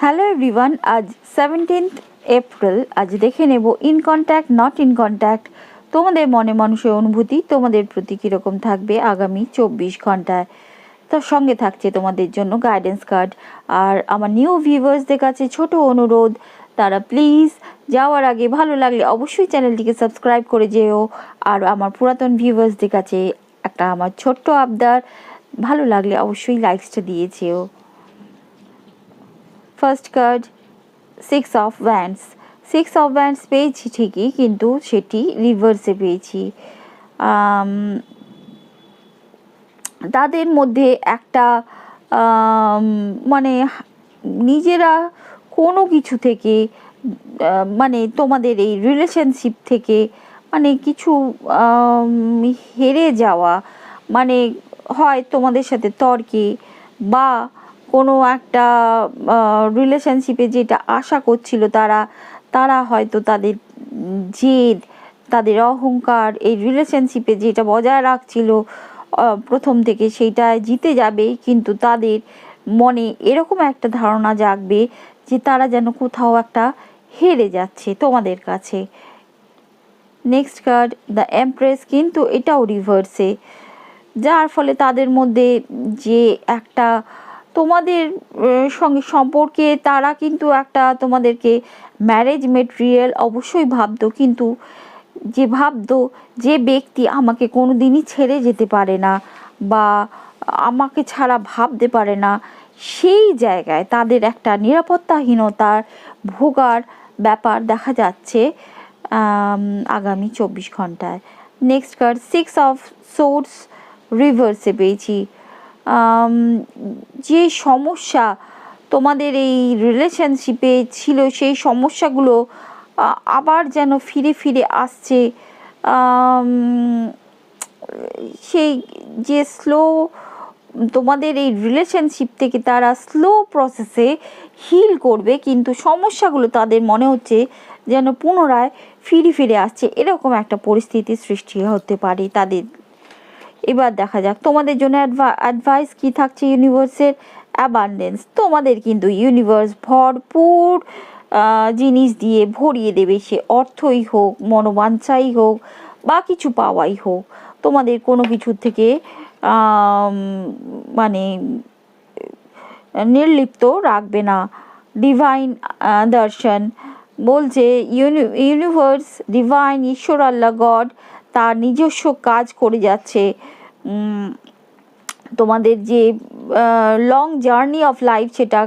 Hello everyone, আজ 17th April. আজ দেখে নেব in contact not in contact তোমাদের মনে মানুষের অনুভূতি তোমাদের প্রতি কীরকম থাকবে আগামী 24 ঘন্টায়। তার সঙ্গে থাকছে তোমাদের জন্য গাইডেন্স কার্ড। আর আমার নিউ ভিউয়ার্সদের কাছে ছোট অনুরোধ, তারা প্লিজ যাওয়ার আগে ভালো লাগলে অবশ্যই চ্যানেলটিকে সাবস্ক্রাইব করে যেও। আর আমার পুরাতন ভিউয়ার্সদের কাছে একটা আমার ছোট্ট আবদার, ভালো লাগলে অবশ্যই লাইকসটা দিয়ে যেও। First card 6 of wands. 6 of wands পেয়েছি ঠিকই, কিন্তু সেটি রিভার্সে পেয়েছি। তাদের মধ্যে একটা মানে নিজেরা কোনো কিছু থেকে মানে তোমাদের এই রিলেশনশিপ থেকে মানে কিছু হেরে যাওয়া, মানে হয় তোমাদের সাথে তর্কে বা কোনো একটা রিলেশনশিপে যেটা আশা করছিল তারা হয়তো তাদের জেদ, তাদের অহংকার এই রিলেশনশিপে যেটা বজায় রাখছিল প্রথম থেকে সেইটা জিতে যাবে, কিন্তু তাদের মনে এরকম একটা ধারণা জাগবে যে তারা যেন কোথাও একটা হেরে যাচ্ছে তোমাদের কাছে। নেক্সট কার্ড দ্য এমপ্রেস, কিন্তু এটাও রিভার্সে, যার ফলে তাদের মধ্যে যে একটা তোমাদের সঙ্গে সম্পর্কে তারা কিন্তু একটা তোমাদেরকে ম্যারেজ মেটেরিয়াল অবশ্যই ভাবতো, কিন্তু যে ব্যক্তি আমাকে কোনো দিনই ছেড়ে যেতে পারে না বা আমাকে ছাড়া ভাবতে পারে না, সেই জায়গায় তাদের একটা নিরাপত্তাহীনতার ভোগার ব্যাপার দেখা যাচ্ছে আগামী 24 ঘন্টায়। নেক্সট কার্ড 6 অফ সোর্স রিভার্সে পেয়েছি। যে সমস্যা তোমাদের এই রিলেশনশিপে ছিল সেই সমস্যাগুলো আবার যেন ফিরে ফিরে আসছে। সেই যে স্লো তোমাদের এই রিলেশনশিপ থেকে তারা স্লো প্রসেসে হিল করবে, কিন্তু সমস্যাগুলো তাদের মনে হচ্ছে যেন পুনরায় ফিরে আসছে, এরকম একটা পরিস্থিতি সৃষ্টি হতে পারে তাদের। এবার দেখা যাক তোমাদের জন্য অ্যাডভাইস কি থাকছে ইউনিভার্সের। অ্যাবান্ডেন্স, তোমাদের কিন্তু ইউনিভার্স ভরপুর জিনিস দিয়ে ভরিয়ে দেবে, সে অর্থই হোক, মনোবাঞ্ছাই হোক বা কিছু পাওয়াই হোক, তোমাদের কোনো কিছু থেকে মানে নির্লিপ্ত রাখবে না। ডিভাইন দর্শন বলছে ইউনিভার্স, ডিভাইন, ঈশ্বর, আল্লাহ, গড তার নিজস্ব কাজ করে যাচ্ছে। তোমাদের যে লং জার্নি অফ লাইফ সেটা